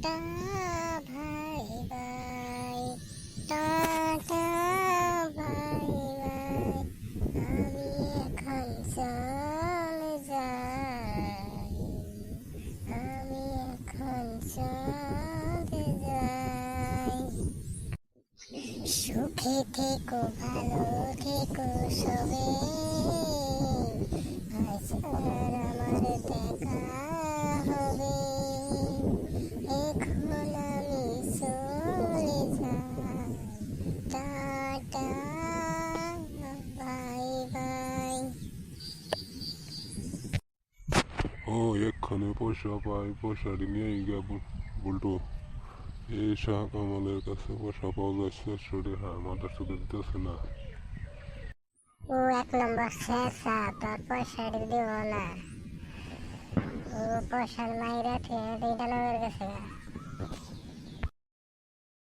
Tata ভাই ভাই, tata ভাই ভাই, আমি এখন চলে যাই, আমি এখন চলে যাই। সুখে থেকো, ভালো থেকো সবে, আজ আর আমার দেখা হবে, এখন আমি চলে যাই, টাটা বাই বাই। ও এক্ষণে পয়সা পাই, পয়সাটি নিয়েই গিয়া বলতো এই শাহ কামালের কাছে পয়সা পাওয়া যায় 400 টাকা, মাথার চুকে দিতেছে না। ও 1 নম্বর শেষা, তোর পয়সা দিব না, ও পয়সার মাইরা থেকে 2টা নম্বর গেছে।